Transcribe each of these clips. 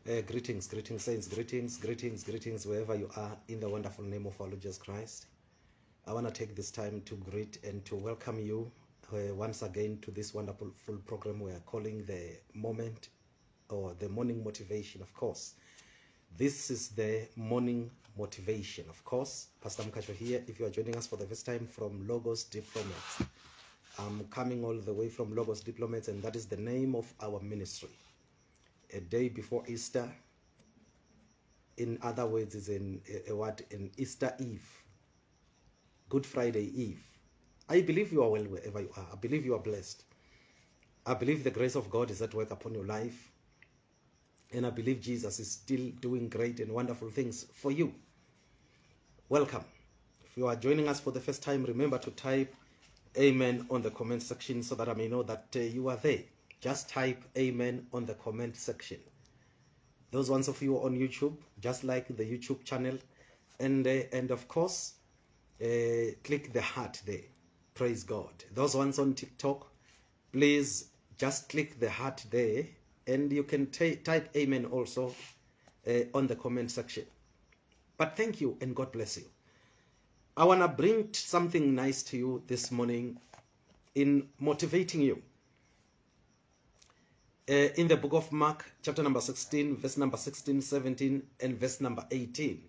Greetings, saints, greetings, wherever you are, in the wonderful name of our Lord Jesus Christ. I want to take this time to greet and to welcome you once again to this wonderful full program we are calling the moment or the morning motivation. Of course, this is the morning motivation. Of course, Pastor Mkacho here. If you are joining us for the first time from Logos Diplomats, I'm coming all the way from Logos Diplomats, and that is the name of our ministry. A day before Easter, in other words, is in an Easter Eve, Good Friday Eve. I believe you are well wherever you are. I believe you are blessed. I believe the grace of God is at work upon your life, and I believe Jesus is still doing great and wonderful things for you. Welcome. If you are joining us for the first time, remember to type Amen on the comment section so that I may know that you are there. Just type Amen on the comment section. Those ones of you on YouTube, just like the YouTube channel, and of course, click the heart there. Praise God. Those ones on TikTok, please just click the heart there, and you can type Amen also on the comment section. But thank you and God bless you. I want to bring something nice to you this morning in motivating you. In the book of Mark, chapter number 16, verse number 16, 17, and verse number 18.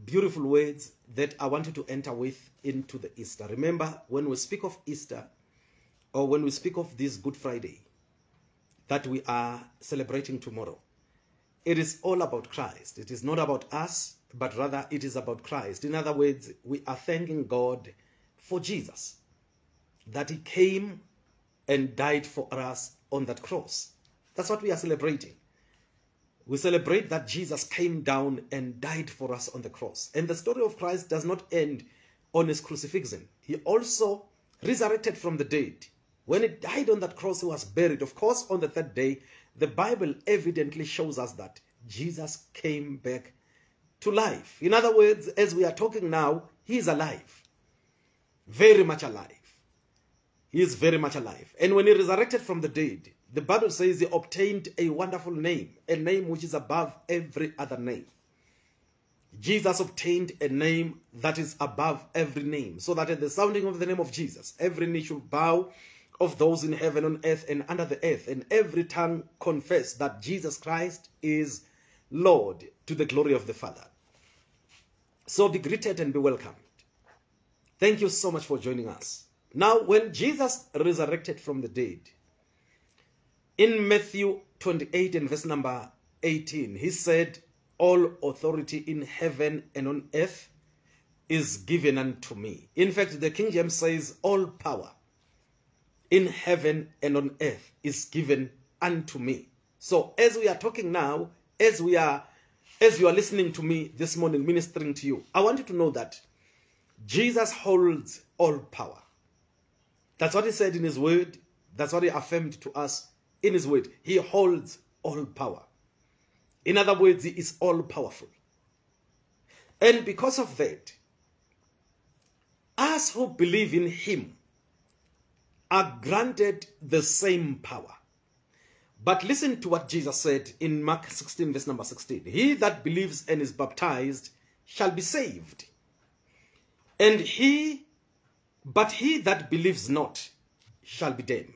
Beautiful words that I want you to enter with into the Easter. Remember, when we speak of Easter, or when we speak of this Good Friday that we are celebrating tomorrow, it is all about Christ. It is not about us, but rather it is about Christ. In other words, we are thanking God for Jesus, that he came and died for us on that cross. That's what we are celebrating. We celebrate that Jesus came down and died for us on the cross. And the story of Christ does not end on his crucifixion. He also resurrected from the dead. When he died on that cross, he was buried. Of course, on the third day, the Bible evidently shows us that Jesus came back to life. In other words, as we are talking now, he is alive. Very much alive. He is very much alive. And when he resurrected from the dead, the Bible says he obtained a wonderful name, a name which is above every other name. Jesus obtained a name that is above every name, so that at the sounding of the name of Jesus, every knee should bow of those in heaven, on earth, and under the earth, and every tongue confess that Jesus Christ is Lord, to the glory of the Father. So be greeted and be welcomed. Thank you so much for joining us. Now, when Jesus resurrected from the dead, in Matthew 28 and verse number 18, he said, all authority in heaven and on earth is given unto me. In fact, the King James says, all power in heaven and on earth is given unto me. So as we are talking now, as you are listening to me this morning, ministering to you, I want you to know that Jesus holds all power. That's what he said in his word. That's what he affirmed to us in his word. He holds all power. In other words, he is all powerful. And because of that, us who believe in him are granted the same power. But listen to what Jesus said in Mark 16, verse number 16. He that believes and is baptized shall be saved. But he that believes not shall be damned.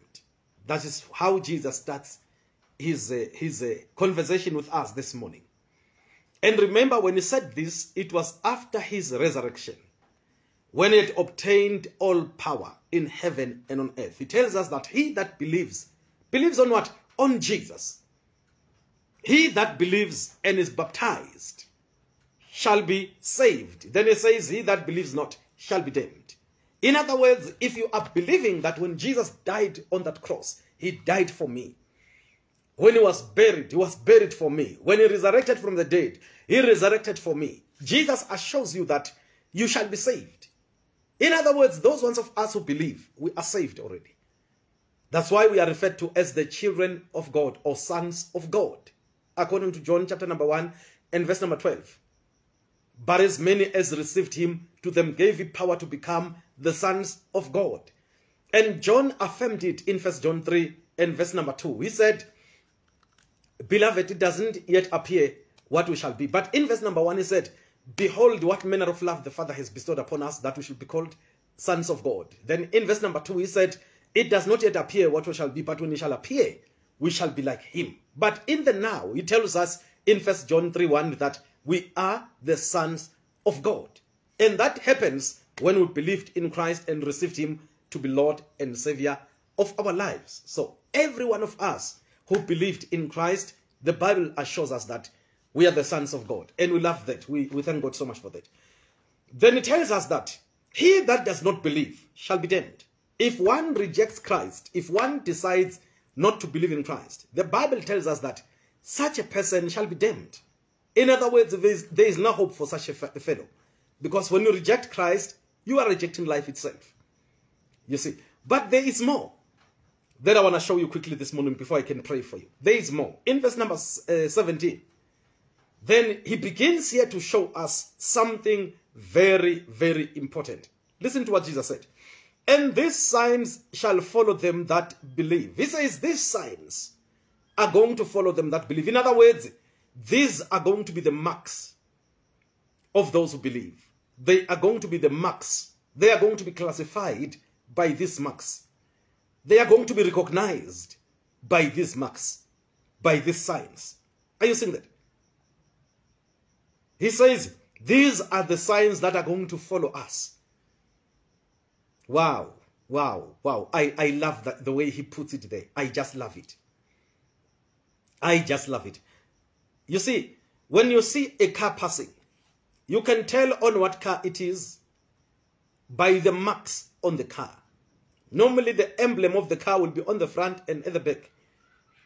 That is how Jesus starts his conversation with us this morning. And remember, when he said this, it was after his resurrection, when he had obtained all power in heaven and on earth. He tells us that he that believes on what? On Jesus. He that believes and is baptized shall be saved. Then he says, he that believes not shall be damned. In other words, if you are believing that when Jesus died on that cross, he died for me. When he was buried for me. When he resurrected from the dead, he resurrected for me. Jesus assures you that you shall be saved. In other words, those ones of us who believe, we are saved already. That's why we are referred to as the children of God or sons of God. According to John chapter number 1 and verse number 12. But as many as received him, to them gave he power to become the sons of God. And John affirmed it in 1 John 3 and verse number 2. He said, beloved, it doesn't yet appear what we shall be. But in verse number 1, he said, behold, what manner of love the Father has bestowed upon us, that we should be called sons of God. Then in verse number 2, he said, it does not yet appear what we shall be, but when he shall appear, we shall be like him. But in the now, he tells us in 1 John 3:1 that we are the sons of God. And that happens when we believed in Christ and received him to be Lord and Savior of our lives. So every one of us who believed in Christ, the Bible assures us that we are the sons of God. And we love that. We thank God so much for that. Then it tells us that he that does not believe shall be damned. If one rejects Christ, if one decides not to believe in Christ, the Bible tells us that such a person shall be damned. In other words, there is no hope for such a fellow. Because when you reject Christ, you are rejecting life itself. You see. But there is more that I want to show you quickly this morning before I can pray for you. There is more. In verse number 17, then he begins here to show us something very, very important. Listen to what Jesus said. And these signs shall follow them that believe. He says these signs are going to follow them that believe. In other words, these are going to be the marks of those who believe. They are going to be the marks. They are going to be classified by these marks. They are going to be recognized by these marks, by these signs. Are you seeing that? He says, these are the signs that are going to follow us. Wow, wow, wow. I love that, the way he puts it there. I just love it. I just love it. You see, when you see a car passing, you can tell on what car it is by the marks on the car. Normally, the emblem of the car will be on the front and at the back.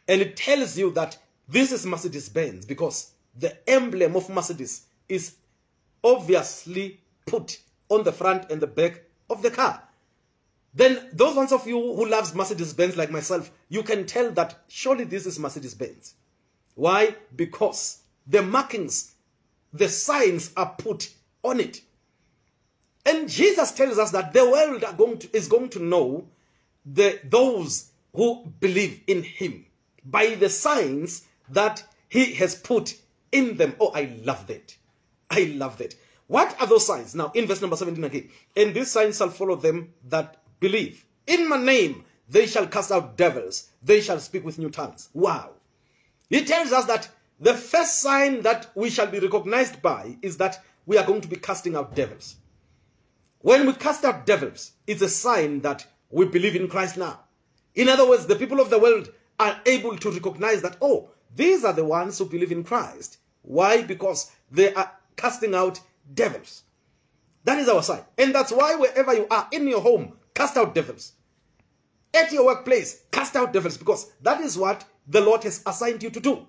And it tells you that this is Mercedes-Benz because the emblem of Mercedes is obviously put on the front and the back of the car. Then those ones of you who loves Mercedes-Benz like myself, you can tell that surely this is Mercedes-Benz. Why? Because the markings, the signs are put on it. And Jesus tells us that the world is going to know those who believe in him by the signs that he has put in them. Oh, I love that. I love that. What are those signs? Now, in verse number 17 again. And these signs shall follow them that believe. In my name, they shall cast out devils. They shall speak with new tongues. Wow. He tells us that the first sign that we shall be recognized by is that we are going to be casting out devils. When we cast out devils, it's a sign that we believe in Christ now. In other words, the people of the world are able to recognize that, oh, these are the ones who believe in Christ. Why? Because they are casting out devils. That is our sign. And that's why wherever you are, in your home, cast out devils. At your workplace, cast out devils, because that is what the Lord has assigned you to do.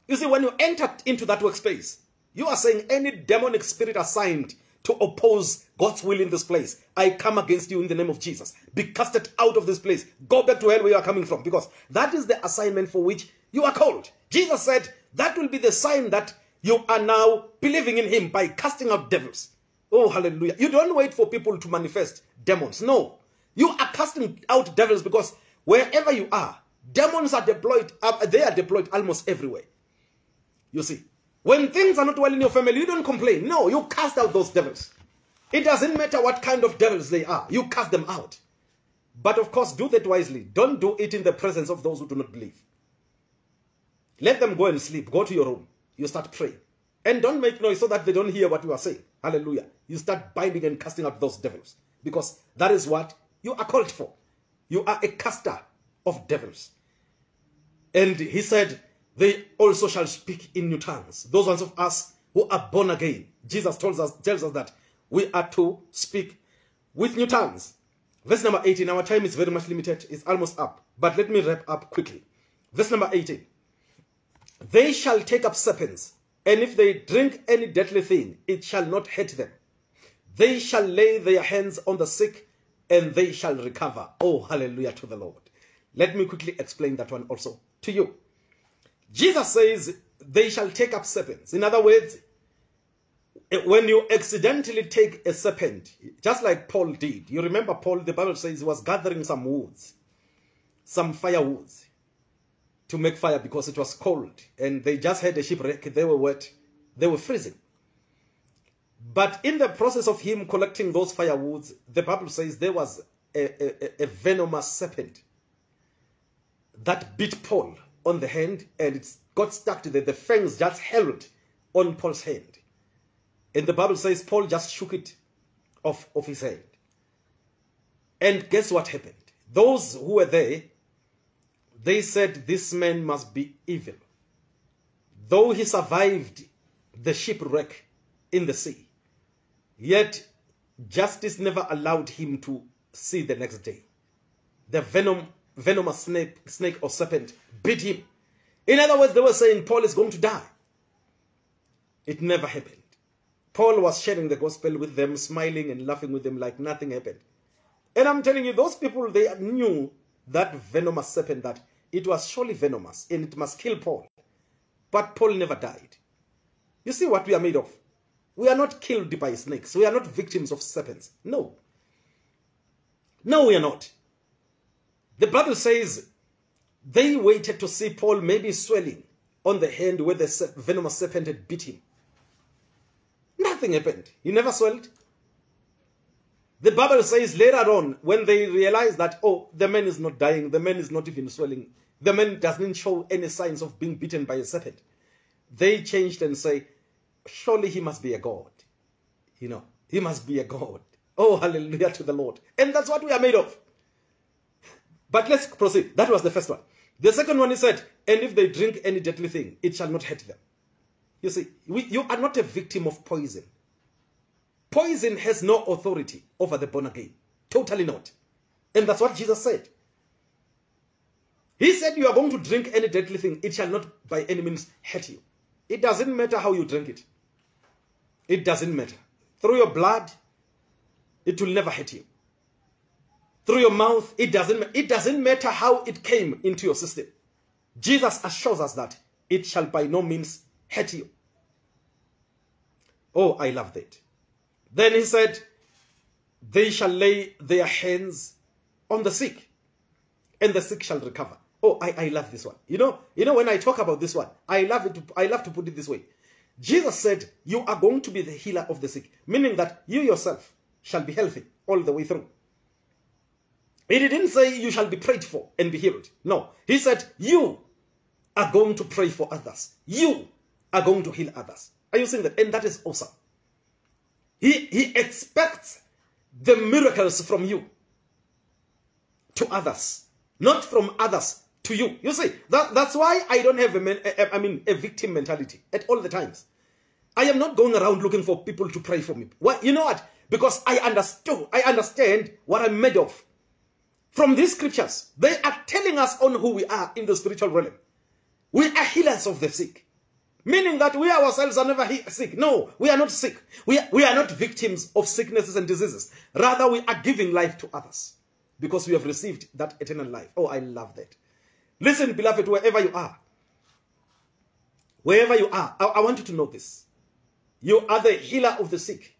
You see, when you enter into that workspace, you are saying any demonic spirit assigned to oppose God's will in this place, I come against you in the name of Jesus. Be casted out of this place. Go back to hell where you are coming from, because that is the assignment for which you are called. Jesus said that will be the sign that you are now believing in him by casting out devils. Oh, hallelujah. You don't wait for people to manifest demons. No. You are casting out devils because wherever you are, demons are deployed. They are deployed almost everywhere. You see. When things are not well in your family, you don't complain. No, you cast out those devils. It doesn't matter what kind of devils they are. You cast them out. But of course, do that wisely. Don't do it in the presence of those who do not believe. Let them go and sleep. Go to your room. You start praying. And don't make noise so that they don't hear what you are saying. Hallelujah. You start binding and casting out those devils. Because that is what you are called for. You are a caster of devils. And he said, they also shall speak in new tongues. Those ones of us who are born again. Jesus tells us that we are to speak with new tongues. Verse number 18. Our time is very much limited. It's almost up. But let me wrap up quickly. Verse number 18. They shall take up serpents, and if they drink any deadly thing, it shall not hurt them. They shall lay their hands on the sick, and they shall recover. Oh, hallelujah to the Lord. Let me quickly explain that one also to you. Jesus says they shall take up serpents. In other words, when you accidentally take a serpent, just like Paul did. You remember Paul, the Bible says he was gathering some woods, some firewoods. to make fire because it was cold. And they just had a shipwreck. They were wet. They were freezing. But in the process of him collecting those firewoods, the Bible says there was a venomous serpent that bit Paul on the hand, and it got stuck to the fangs just held on Paul's hand. And the Bible says Paul just shook it off his hand. And guess what happened? Those who were there, they said this man must be evil. Though he survived the shipwreck in the sea, yet justice never allowed him to see the next day. The venomous snake or serpent bit him. In other words, they were saying Paul is going to die. It never happened. Paul was sharing the gospel with them, smiling and laughing with them like nothing happened. And I'm telling you, those people, they knew that venomous serpent, that it was surely venomous and it must kill Paul. But Paul never died. You see what we are made of? We are not killed by snakes. We are not victims of serpents. No. No, we are not. The Bible says they waited to see Paul maybe swelling on the hand where the venomous serpent had bit him. Nothing happened. He never swelled. The Bible says later on, when they realized that, oh, the man is not dying, the man is not even swelling, the man doesn't show any signs of being bitten by a serpent, they changed and say, surely he must be a god. You know, he must be a god. Oh, hallelujah to the Lord. And that's what we are made of. But let's proceed. That was the first one. The second one, he said, and if they drink any deadly thing, it shall not hurt them. You see, you are not a victim of poison. Poison has no authority over the born again. Totally not. And that's what Jesus said. He said, you are going to drink any deadly thing, it shall not by any means hurt you. It doesn't matter how you drink it. It doesn't matter. Through your blood, it will never hurt you. Through your mouth, it doesn't matter how it came into your system. Jesus assures us that it shall by no means hurt you. Oh, I love that. Then he said, they shall lay their hands on the sick, and the sick shall recover. Oh, I love this one. You know, when I talk about this one, I love to put it this way. Jesus said, you are going to be the healer of the sick, meaning that you yourself shall be healthy all the way through. He didn't say you shall be prayed for and be healed. No, he said you are going to pray for others. You are going to heal others. Are you seeing that? And that is awesome. He expects the miracles from you to others, not from others to you. You see, that's why I don't have a victim mentality at all the times. I am not going around looking for people to pray for me. Why? You know what? Because I understand what I'm made of. From these scriptures, they are telling us on who we are in the spiritual realm. We are healers of the sick. Meaning that we ourselves are never sick. No, we are not sick. We are not victims of sicknesses and diseases. Rather, we are giving life to others because we have received that eternal life. Oh, I love that. Listen, beloved, wherever you are, I want you to know this. You are the healer of the sick.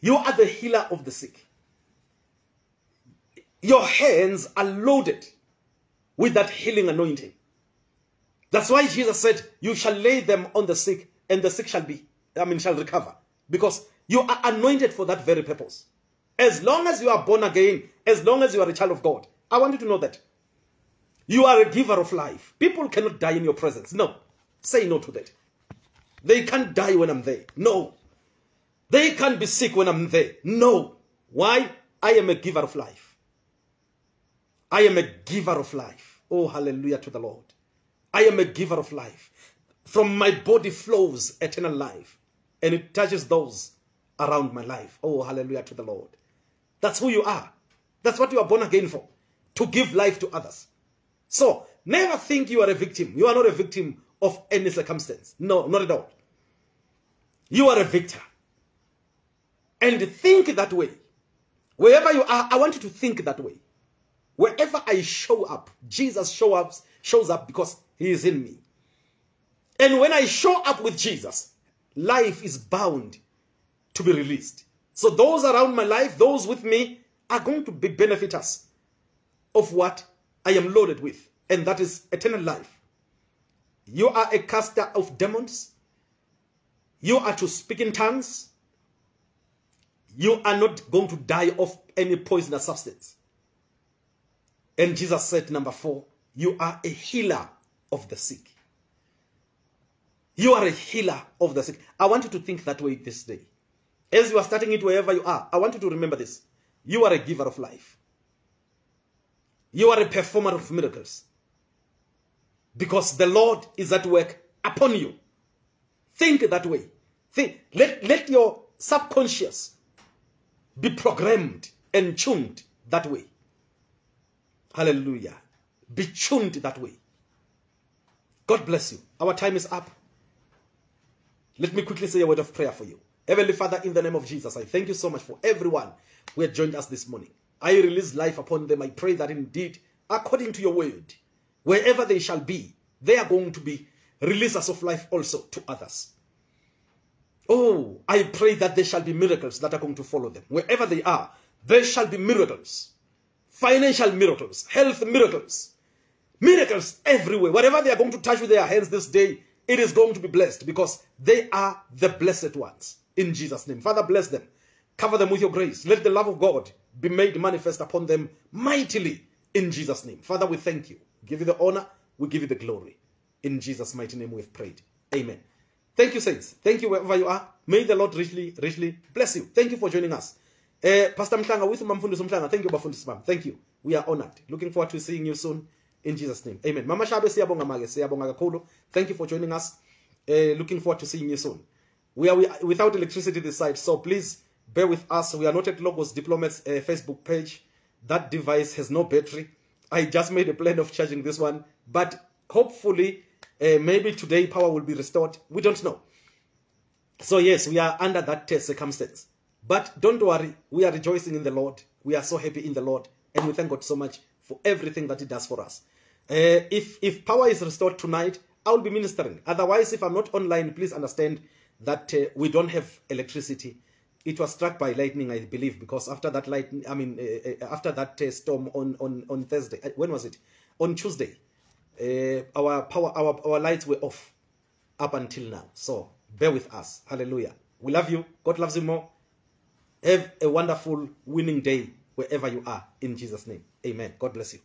You are the healer of the sick. Your hands are loaded with that healing anointing. That's why Jesus said, you shall lay them on the sick, and the sick shall recover. Because you are anointed for that very purpose. As long as you are born again, as long as you are a child of God, I want you to know that you are a giver of life. People cannot die in your presence. No. Say no to that. They can't die when I'm there. No. They can't be sick when I'm there. No. Why? I am a giver of life. I am a giver of life. Oh, hallelujah to the Lord. I am a giver of life. From my body flows eternal life, and it touches those around my life. Oh, hallelujah to the Lord. That's who you are. That's what you are born again for, to give life to others. So, never think you are a victim. You are not a victim of any circumstance. No, not at all. You are a victor. And think that way. Wherever you are, I want you to think that way. Wherever I show up, Jesus shows up because he is in me. And when I show up with Jesus, life is bound to be released. So those around my life, those with me, are going to be benefiters of what I am loaded with. and that is eternal life. You are a caster of demons. You are to speak in tongues. You are not going to die of any poisonous substance. And Jesus said, number 4, you are a healer of the sick. You are a healer of the sick. I want you to think that way this day. As you are starting it wherever you are, I want you to remember this. You are a giver of life. You are a performer of miracles. Because the Lord is at work upon you. Think that way. Think. Let your subconscious be programmed and tuned that way. Hallelujah. Be tuned that way. God bless you. Our time is up. Let me quickly say a word of prayer for you. Heavenly Father, in the name of Jesus, I thank you so much for everyone who had joined us this morning. I release life upon them. I pray that indeed, according to your word, wherever they shall be, they are going to be releasers of life also to others. Oh, I pray that there shall be miracles that are going to follow them. Wherever they are, there shall be miracles. Financial miracles, health miracles, miracles everywhere. Whatever they are going to touch with their hands this day, it is going to be blessed because they are the blessed ones. In Jesus' name. Father, bless them. Cover them with your grace. Let the love of God be made manifest upon them mightily in Jesus' name. Father, we thank you. Give you the honor. We give you the glory. In Jesus' mighty name we have prayed. Amen. Thank you, saints. Thank you wherever you are. May the Lord richly, richly bless you. Thank you for joining us. Pastor Mhlanga with Mamfundisi Mhlanga. Thank you, Bafundisi Mam. Thank you. We are honored. Looking forward to seeing you soon. In Jesus' name. Amen. Mama Shabe siyabonga mage. Siyabonga kakhulu. Thank you for joining us. Looking forward to seeing you soon. We are without electricity this side, so please bear with us. We are not at Logos Diplomats Facebook page. That device has no battery. I just made a plan of charging this one, but hopefully maybe today power will be restored. We don't know. So yes, we are under that circumstance. But don't worry, we are rejoicing in the Lord. We are so happy in the Lord, and we thank God so much for everything that He does for us. If power is restored tonight, I will be ministering. Otherwise, if I'm not online, please understand that we don't have electricity. It was struck by lightning, I believe, because after that lightning, after that storm on Thursday, when was it? On Tuesday, our lights were off up until now. So bear with us. Hallelujah. We love you. God loves you more. Have a wonderful winning day wherever you are. In Jesus' name. Amen. God bless you.